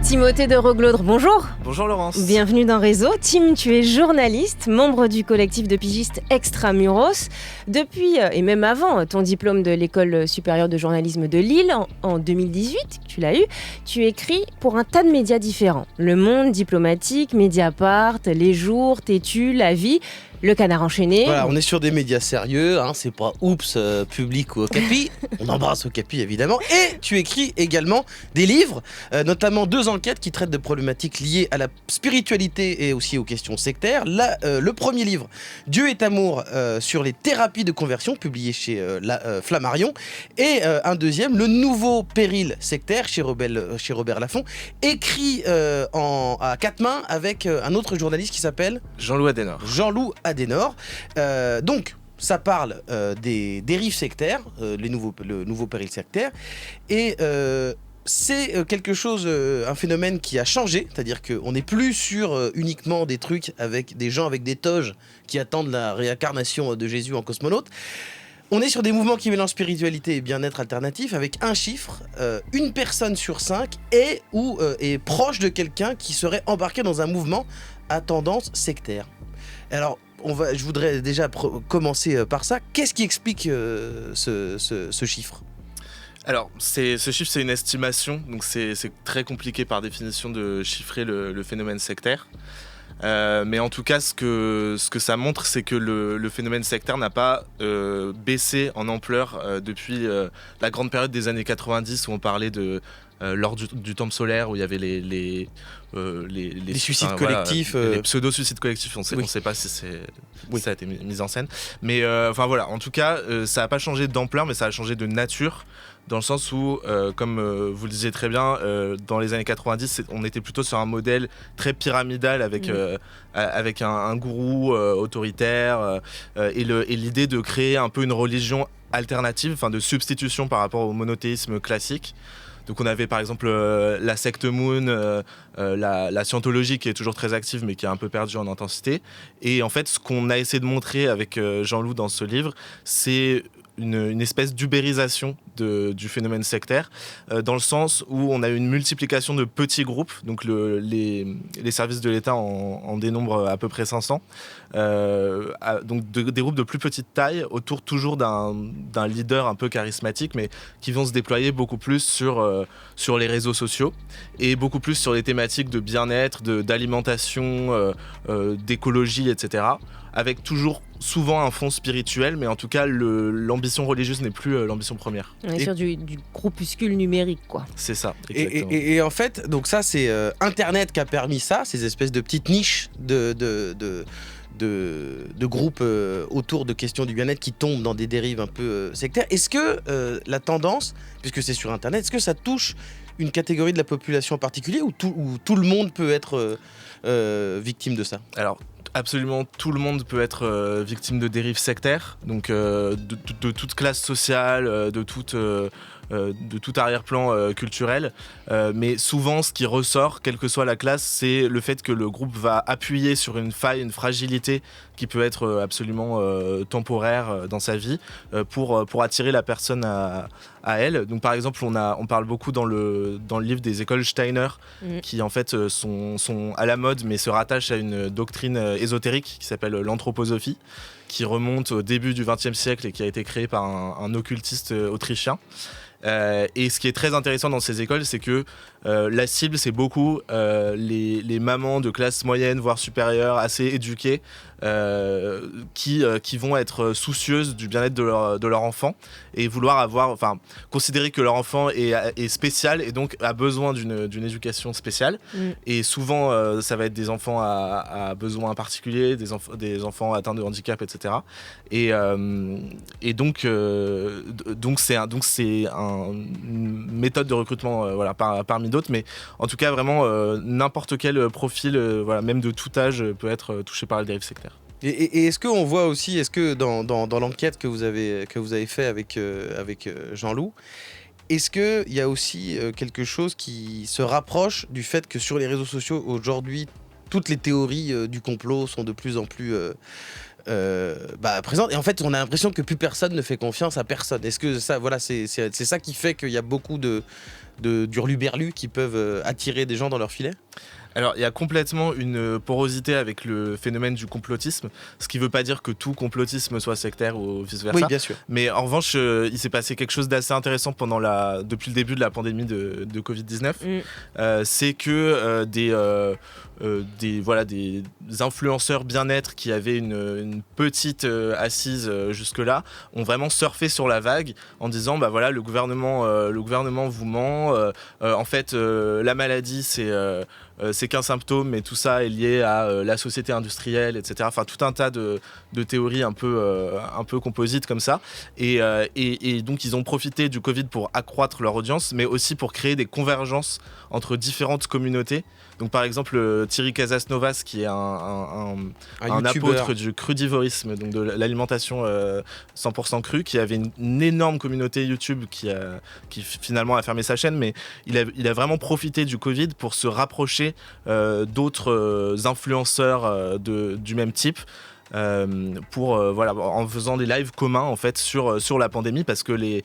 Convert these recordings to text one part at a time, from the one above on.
Timothée de Roglaudre, bonjour. Bonjour Laurence. Bienvenue dans Réseau. Tim, tu es journaliste, membre du collectif de pigistes Extramuros. Depuis, et même avant, ton diplôme de l'École supérieure de journalisme de Lille, en 2018, tu l'as eu, tu écris pour un tas de médias différents. Le Monde, Diplomatique, Mediapart, Les Jours, Tétu, La Vie, Le Canard enchaîné. Voilà, on est sur des médias sérieux, c'est pas Oups, Public ou Okapi. On embrasse Okapi évidemment. Et tu écris également des livres, notamment 2 enquêtes qui traitent de problématiques liées à la spiritualité et aussi aux questions sectaires. Là, le premier livre, Dieu est amour, sur les thérapies de conversion, publié chez Flammarion. Et un deuxième, Le nouveau péril sectaire, chez Robert Laffont, écrit à 4 mains avec un autre journaliste qui s'appelle Jean-Loup Adenor. Donc, ça parle des dérives sectaires, le nouveau péril sectaire, et c'est quelque chose, un phénomène qui a changé, c'est-à-dire qu'on n'est plus sur uniquement des trucs avec des gens avec des toges qui attendent la réincarnation de Jésus en cosmonaute. On est sur des mouvements qui mélangent spiritualité et bien-être alternatif avec un chiffre, 1 personne sur 5 est proche de quelqu'un qui serait embarqué dans un mouvement à tendance sectaire. Alors, je voudrais déjà commencer par ça. Qu'est-ce qui explique ce chiffre ? Alors, ce chiffre, c'est une estimation, donc c'est très compliqué par définition de chiffrer le phénomène sectaire. Mais en tout cas, ce que ça montre, c'est que le phénomène sectaire n'a pas baissé en ampleur depuis la grande période des années 90 où on parlait de lors du temple solaire où il y avait les suicides collectifs, les pseudo-suicides collectifs, on ne sait pas si ça a été mis en scène, mais voilà, en tout cas ça n'a pas changé d'ampleur, mais ça a changé de nature, dans le sens où comme vous le disiez très bien, dans les années 90 on était plutôt sur un modèle très pyramidal avec un gourou autoritaire et l'idée de créer un peu une religion alternative, enfin de substitution par rapport au monothéisme classique. Donc on avait par exemple la secte Moon, la scientologie qui est toujours très active mais qui a un peu perdu en intensité. Et en fait, ce qu'on a essayé de montrer avec Jean-Loup dans ce livre, c'est une espèce d'ubérisation du phénomène sectaire, dans le sens où on a une multiplication de petits groupes, donc les services de l'État en dénombrent à peu près 500, donc des groupes de plus petite taille, autour toujours d'un leader un peu charismatique, mais qui vont se déployer beaucoup plus sur les réseaux sociaux, et beaucoup plus sur les thématiques de bien-être, d'alimentation, d'écologie, etc., avec toujours souvent un fond spirituel, mais en tout cas l'ambition religieuse n'est plus l'ambition première. On est sur du groupuscule numérique, quoi. C'est ça, exactement. Et en fait, donc ça c'est Internet qui a permis ça, ces espèces de petites niches de groupes autour de questions du bien-être qui tombent dans des dérives un peu sectaires. Est-ce que la tendance, puisque c'est sur Internet, est-ce que ça touche une catégorie de la population en particulier ou tout le monde peut être victime de ça ? Alors, absolument tout le monde peut être victime de dérives sectaires, donc de toute classe sociale, de tout arrière-plan culturel, mais souvent ce qui ressort, quelle que soit la classe, c'est le fait que le groupe va appuyer sur une faille, une fragilité qui peut être absolument temporaire dans sa vie, pour attirer la personne à elle. Donc par exemple, on parle beaucoup dans le livre des écoles Steiner, qui en fait sont à la mode, mais se rattachent à une doctrine ésotérique qui s'appelle l'anthroposophie, qui remonte au début du XXe siècle et qui a été créée par un occultiste autrichien. Et ce qui est très intéressant dans ces écoles, c'est que la cible, c'est beaucoup les mamans de classe moyenne, voire supérieure, assez éduquées, qui vont être soucieuses du bien-être de leur enfant et vouloir considérer que leur enfant est spécial et donc a besoin d'une éducation spéciale. Et souvent, ça va être des enfants à besoins particuliers, des enfants atteints de handicap, etc. Et donc c'est une méthode de recrutement parmi d'autres, mais en tout cas vraiment n'importe quel profil, même de tout âge, peut être touché par la dérive sectaire. Et est-ce qu'on voit aussi, est-ce que dans l'enquête que vous avez fait avec Jean-Loup, est-ce qu'il y a aussi quelque chose qui se rapproche du fait que sur les réseaux sociaux aujourd'hui, toutes les théories du complot sont de plus en plus présente. Et en fait, on a l'impression que plus personne ne fait confiance à personne. Est-ce que ça, voilà, c'est ça qui fait qu'il y a beaucoup de d'hurluberlus qui peuvent attirer des gens dans leur filet? Alors, il y a complètement une porosité avec le phénomène du complotisme, ce qui ne veut pas dire que tout complotisme soit sectaire ou vice-versa. Oui, bien sûr. Mais en revanche, il s'est passé quelque chose d'assez intéressant depuis le début de la pandémie de Covid-19. C'est que des influenceurs bien-être qui avaient une petite assise jusque-là ont vraiment surfé sur la vague en disant le gouvernement vous ment, en fait la maladie c'est qu'un symptôme, mais tout ça est lié à la société industrielle, etc. Enfin, tout un tas de théories un peu composites comme ça. Et donc, ils ont profité du Covid pour accroître leur audience, mais aussi pour créer des convergences entre différentes communautés. Donc, par exemple, Thierry Casasnovas, qui est un apôtre du crudivorisme, donc de l'alimentation 100% crue, qui avait une énorme communauté YouTube qui finalement a fermé sa chaîne, mais il a vraiment profité du Covid pour se rapprocher d'autres influenceurs du même type. En faisant des lives communs en fait sur la pandémie, parce que les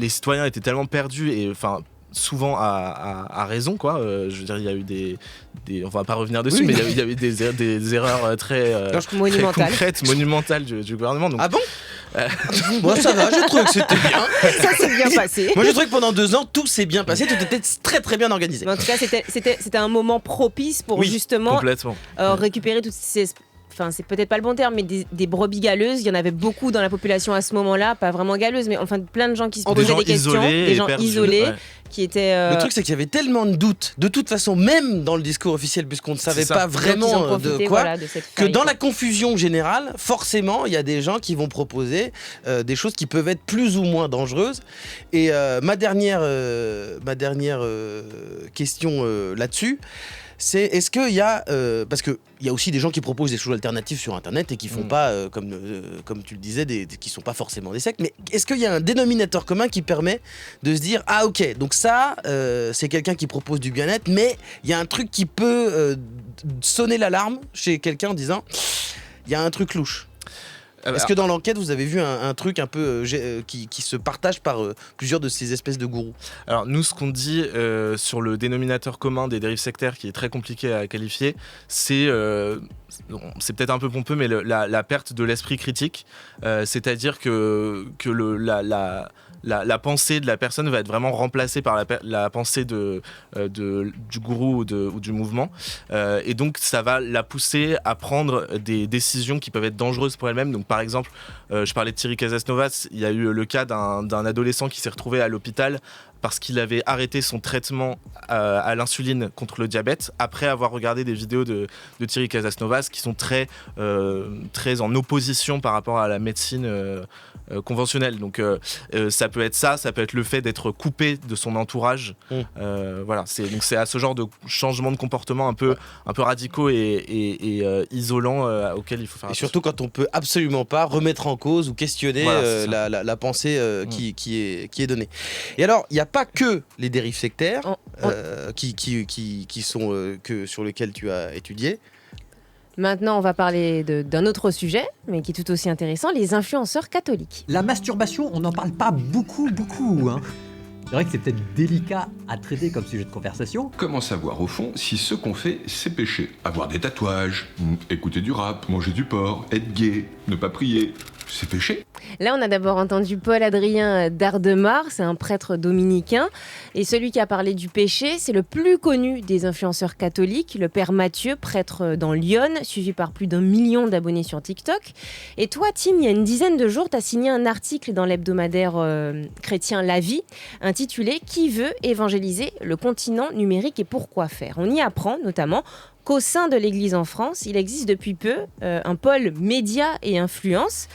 citoyens étaient tellement perdus et souvent à raison quoi. Je veux dire, il y a eu on va pas revenir dessus, mais il y a eu des erreurs très concrètes, monumentales du gouvernement. Donc, ah bon? Moi ça va, je trouve que c'était bien. Ça s'est bien passé. Moi je trouve que pendant 2 ans tout s'est bien passé, tout était très très bien organisé. Mais en tout cas c'était un moment propice pour justement récupérer toutes ces... Enfin, c'est peut-être pas le bon terme, mais des brebis galeuses. Il y en avait beaucoup dans la population à ce moment-là, pas vraiment galeuses, mais enfin plein de gens qui se posaient des questions, des gens isolés, qui étaient. Le truc, c'est qu'il y avait tellement de doutes, de toute façon, même dans le discours officiel, puisqu'on ne savait pas vraiment de quoi, que dans la confusion générale, forcément, il y a des gens qui vont proposer des choses qui peuvent être plus ou moins dangereuses. Et ma dernière question là-dessus, c'est est-ce qu'il y a... parce qu'il y a aussi des gens qui proposent des choses alternatives sur Internet et qui font pas, comme tu le disais, qui sont pas forcément des sectes. Mais est-ce qu'il y a un dénominateur commun qui permet de se dire « Ah ok, donc ça, c'est quelqu'un qui propose du bien-être, mais il y a un truc qui peut sonner l'alarme chez quelqu'un en disant « Il y a un truc louche ». Est-ce que dans l'enquête, vous avez vu un truc un peu qui se partage par plusieurs de ces espèces de gourous? Alors nous, ce qu'on dit sur le dénominateur commun des dérives sectaires, qui est très compliqué à qualifier, c'est peut-être un peu pompeux, mais la perte de l'esprit critique. C'est-à-dire que la pensée de la personne va être vraiment remplacée par la pensée du gourou ou du mouvement. Et donc, ça va la pousser à prendre des décisions qui peuvent être dangereuses pour elle-même. Donc, par exemple, je parlais de Thierry Casasnovas, il y a eu le cas d'un adolescent qui s'est retrouvé à l'hôpital parce qu'il avait arrêté son traitement à l'insuline contre le diabète après avoir regardé des vidéos de Thierry Casasnovas qui sont très en opposition par rapport à la médecine conventionnelle. Donc ça peut être ça peut être le fait d'être coupé de son entourage. Voilà, c'est à ce genre de changement de comportement un peu radicaux et isolants auquel il faut faire attention. Et surtout quand on peut absolument pas remettre en cause ou questionner la pensée qui est donnée. Et alors, il n'y a pas que les dérives sectaires qui sont sur lesquelles tu as étudié. Maintenant, on va parler d'un autre sujet, mais qui est tout aussi intéressant, les influenceurs catholiques. La masturbation, on n'en parle pas beaucoup, hein. C'est vrai que c'est peut-être délicat à traiter comme sujet de conversation. Comment savoir au fond si ce qu'on fait, c'est péché? Avoir des tatouages, écouter du rap, manger du porc, être gay, ne pas prier, c'est péché? Là, on a d'abord entendu Paul-Adrien d'Ardemar, c'est un prêtre dominicain. Et celui qui a parlé du péché, c'est le plus connu des influenceurs catholiques, le père Mathieu, prêtre dans Lyon, suivi par plus d'1 million d'abonnés sur TikTok. Et toi, Tim, il y a une dizaine de jours, tu as signé un article dans l'hebdomadaire chrétien La Vie, intitulé « Qui veut évangéliser le continent numérique et pourquoi faire ?» On y apprend notamment qu'au sein de l'Église en France, il existe depuis peu un pôle médias et influence.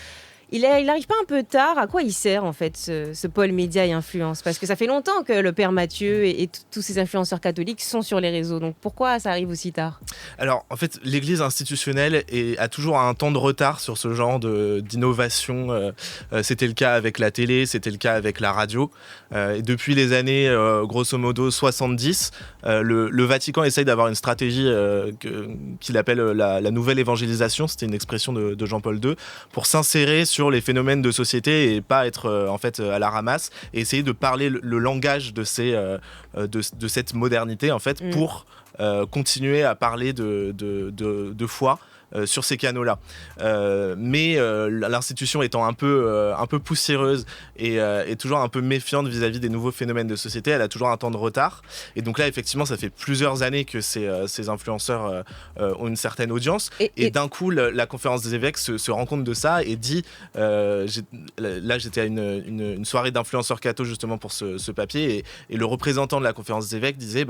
il arrive pas un peu tard? À quoi il sert en fait ce pôle média et influence? Parce que ça fait longtemps que le père Mathieu et tous ces influenceurs catholiques sont sur les réseaux. Donc pourquoi ça arrive aussi tard? Alors en fait, l'Église institutionnelle a toujours un temps de retard sur ce genre d'innovation. C'était le cas avec la télé, c'était le cas avec la radio. Et depuis les années grosso modo 70, le Vatican essaye d'avoir une stratégie qu'il appelle la nouvelle évangélisation. C'était une expression de Jean-Paul II, pour s'insérer sur les phénomènes de société et pas être en fait à la ramasse, et essayer de parler le langage de cette modernité en fait, pour continuer à parler de foi sur ces canaux-là. Mais l'institution étant un peu poussiéreuse et toujours un peu méfiante vis-à-vis des nouveaux phénomènes de société, elle a toujours un temps de retard. Et donc là, effectivement, ça fait plusieurs années que ces influenceurs ont une certaine audience. Et d'un coup, la conférence des évêques se rend compte de ça et dit... là, j'étais à une soirée d'influenceurs catho justement pour ce papier, et le représentant de la conférence des évêques disait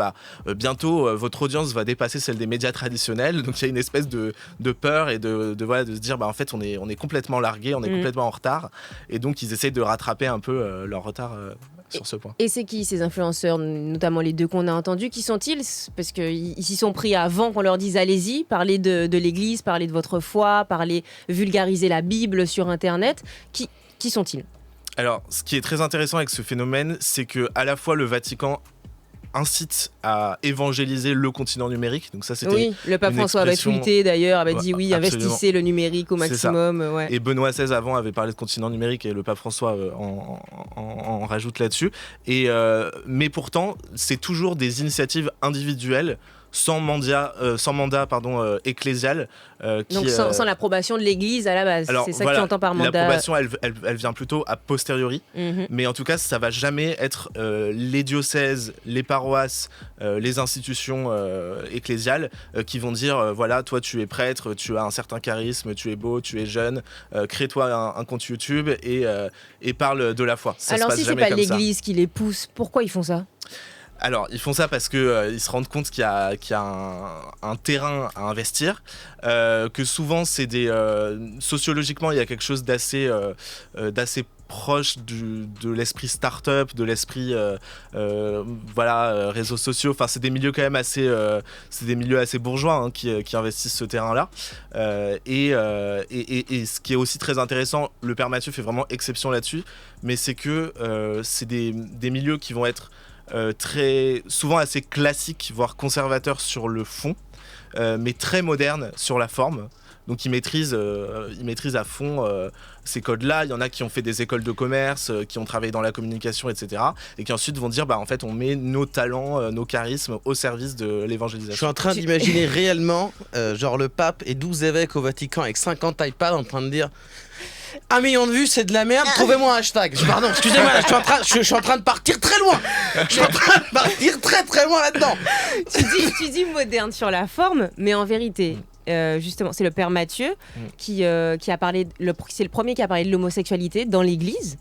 bientôt, votre audience va dépasser celle des médias traditionnels. Donc il y a une espèce de peur et de se dire en fait on est complètement largué, on est complètement en retard, et donc ils essayent de rattraper un peu leur retard sur ce point. Et c'est qui ces influenceurs, notamment les deux qu'on a entendus, qui sont-ils? Parce qu'ils s'y sont pris avant qu'on leur dise allez-y, parlez de l'Église, parlez de votre foi, vulgariser la Bible sur Internet. Qui sont-ils? Alors, ce qui est très intéressant avec ce phénomène, c'est que à la fois le Vatican incite à évangéliser le continent numérique. Donc ça, c'était le pape François avait tweeté d'ailleurs, avait dit oui, absolument. Investissez le numérique au maximum. Ouais. Et Benoît XVI avant avait parlé de continent numérique, et le pape François en rajoute là-dessus. Mais pourtant, c'est toujours des initiatives individuelles sans mandat ecclésial. Donc sans l'approbation de l'Église à la base. Alors, c'est ça que tu entends par mandat. L'approbation, elle vient plutôt a posteriori. Mais en tout cas, ça va jamais être les diocèses, les paroisses, les institutions ecclésiales qui vont dire voilà, toi tu es prêtre, tu as un certain charisme, tu es beau, tu es jeune, crée-toi un compte YouTube et parle de la foi. Ça Alors se passe si c'est jamais pas comme ça. l'Église qui les pousse, pourquoi ils font ça? Alors, ils font ça parce qu'ils se rendent compte qu'il y a un terrain à investir, que souvent, sociologiquement, il y a quelque chose d'assez proche de l'esprit start-up, de l'esprit réseaux sociaux. Enfin, c'est des milieux quand même assez bourgeois qui investissent ce terrain-là. Et ce qui est aussi très intéressant, le père Mathieu fait vraiment exception là-dessus, mais c'est que c'est des milieux qui vont être très souvent assez classiques, voire conservateurs sur le fond, mais très modernes sur la forme. Donc ils maîtrisent à fond ces codes-là. Il y en a qui ont fait des écoles de commerce, qui ont travaillé dans la communication, etc. Et qui ensuite vont dire en fait on met nos talents, nos charismes au service de l'évangélisation. Je suis en train d'imaginer réellement genre le pape et 12 évêques au Vatican avec 50 iPads en train de dire 1 million de vues, c'est de la merde, trouvez-moi un hashtag. Pardon, excusez-moi, je suis en train de partir très loin. Je suis en train de partir très très loin là-dedans. Tu dis moderne sur la forme, mais en vérité, justement, c'est le père Mathieu qui a parlé, c'est le premier qui a parlé de l'homosexualité dans l'Église.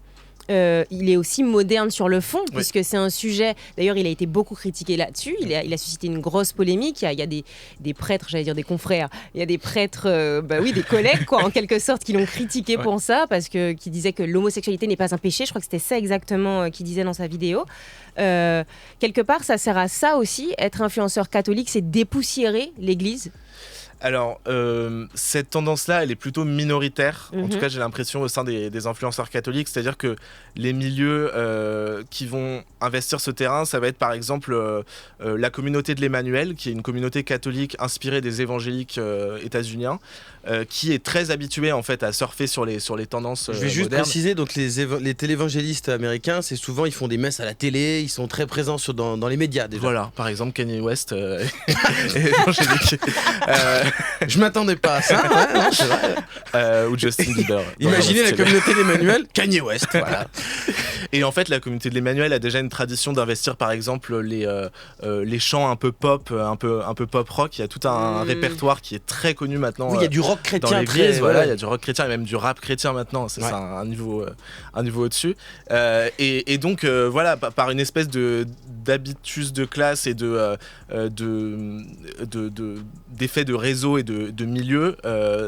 Il est aussi moderne sur le fond, puisque c'est un sujet, d'ailleurs il a été beaucoup critiqué là-dessus, il a suscité une grosse polémique. Il y a des prêtres, j'allais dire des confrères, il y a des prêtres, des collègues quoi, en quelque sorte, qui l'ont critiqué pour ça, parce que qui disaient que l'homosexualité n'est pas un péché. Je crois que c'était ça exactement qu'il disait dans sa vidéo. Quelque part ça sert à ça aussi, être influenceur catholique, c'est dépoussiérer l'Église. Alors, cette tendance-là, elle est plutôt minoritaire. En tout cas, j'ai l'impression au sein des influenceurs catholiques. C'est-à-dire que les milieux qui vont investir ce terrain, ça va être par exemple la communauté de l'Emmanuel, qui est une communauté catholique inspirée des évangéliques états-uniens, qui est très habituée en fait à surfer sur les tendances modernes. Je vais juste préciser, donc les télévangélistes américains, c'est souvent, ils font des messes à la télé, ils sont très présents dans les médias déjà. Voilà, par exemple Kanye West évangélique. Je m'attendais pas à ça. Ouais, non, c'est vrai. Ou Justin Bieber. Imaginez la communauté d'Emmanuel, Kanye West. Voilà. Et en fait, la communauté de l'Emmanuel a déjà une tradition d'investir, par exemple, les chants un peu pop, un peu pop rock. Il y a tout un répertoire qui est très connu maintenant. Oui, il y a du rock chrétien dans l'église. Voilà, il y a du rock chrétien et même du rap chrétien maintenant. C'est ça, un niveau au-dessus. Et donc, voilà, par une espèce d'habitus de classe et d'effet de réseau et de milieu,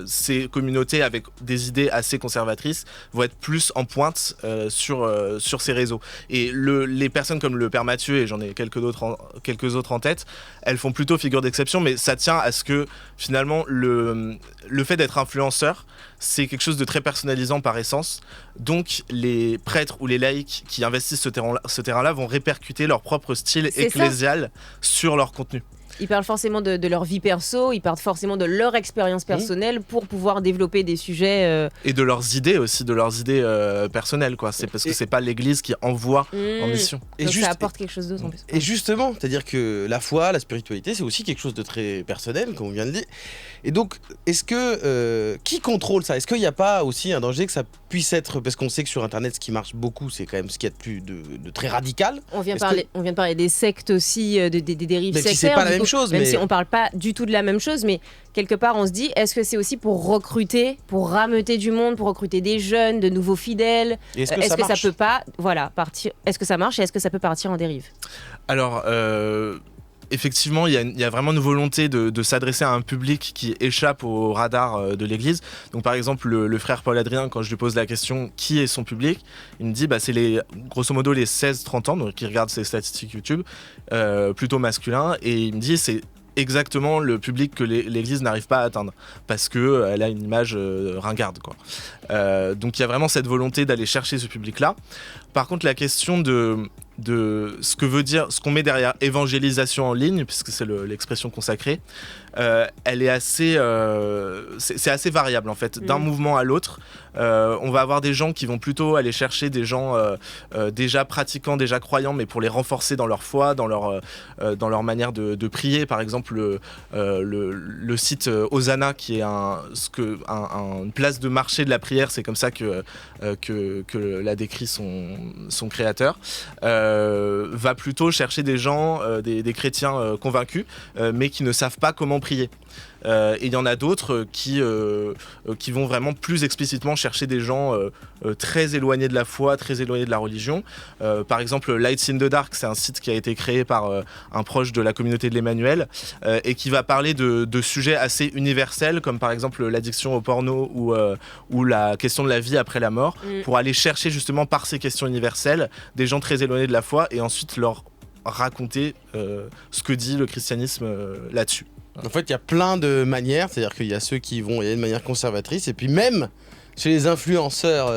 ces communautés avec des idées assez conservatrices vont être plus en pointe sur ces réseaux. Et les personnes comme le Père Mathieu, et j'en ai quelques autres en tête, elles font plutôt figure d'exception, mais ça tient à ce que finalement le fait d'être influenceur, c'est quelque chose de très personnalisant par essence. Donc les prêtres ou les laïcs qui investissent ce terrain-là vont répercuter leur propre style ecclésial sur leur contenu. Ils parlent forcément de leur vie perso, ils parlent forcément de leur expérience personnelle pour pouvoir développer des sujets... Et de leurs idées aussi, personnelles, quoi. C'est parce que c'est pas l'Église qui envoie en mission. Donc ça apporte quelque chose d'autre en plus. Et justement, c'est-à-dire que la foi, la spiritualité, c'est aussi quelque chose de très personnel, comme on vient de dire. Et donc, est-ce que... qui contrôle ça ? Est-ce qu'il n'y a pas aussi un danger que ça puisse être... Parce qu'on sait que sur Internet, ce qui marche beaucoup, c'est quand même ce qu'il y a de plus de très radical. On vient de parler des sectes aussi, des dérives sectaires. C'est pas la même chose, même si on parle pas du tout de la même chose, mais quelque part on se dit, est-ce que c'est aussi pour recruter, pour rameuter du monde, pour recruter des jeunes, de nouveaux fidèles ? Est-ce que ça peut pas, partir ? Est-ce que ça marche et est-ce que ça peut partir en dérive ? Alors, effectivement, il y a vraiment une volonté de s'adresser à un public qui échappe au radar de l'Église. Donc, par exemple, le frère Paul Adrien, quand je lui pose la question qui est son public, il me dit c'est grosso modo les 16-30 ans, donc il regarde ses statistiques YouTube, plutôt masculins, et il me dit c'est exactement le public que l'Église n'arrive pas à atteindre parce qu'elle a une image ringarde, quoi. Donc il y a vraiment cette volonté d'aller chercher ce public-là. Par contre, la question de ce qu'on met derrière évangélisation en ligne, puisque c'est l'expression consacrée, elle est assez variable en fait, d'un mouvement à l'autre. On va avoir des gens qui vont plutôt aller chercher des gens déjà pratiquants, déjà croyants, mais pour les renforcer dans leur foi, dans leur manière de prier. Par exemple, le site Hosanna, qui est une place de marché de la prière, c'est comme ça que l'a décrit son créateur, va plutôt chercher des gens, des chrétiens convaincus, mais qui ne savent pas comment prier. Et il y en a d'autres qui vont vraiment plus explicitement chercher des gens très éloignés de la foi, très éloignés de la religion. Par exemple, Lights in the Dark, c'est un site qui a été créé par un proche de la communauté de l'Emmanuel et qui va parler de sujets assez universels, comme par exemple l'addiction au porno ou la question de la vie après la mort, pour aller chercher justement par ces questions universelles des gens très éloignés de la foi et ensuite leur raconter ce que dit le christianisme là-dessus. En fait, il y a plein de manières, c'est-à-dire qu'il y a ceux qui vont y aller de manière conservatrice, et puis même chez les influenceurs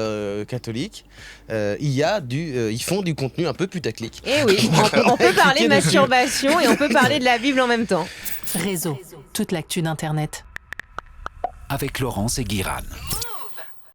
catholiques, ils font du contenu un peu putaclic. Et oui, on peut parler masturbation et on peut parler de la Bible en même temps. Réseau, toute l'actu d'Internet. Avec Laurence et Guirane.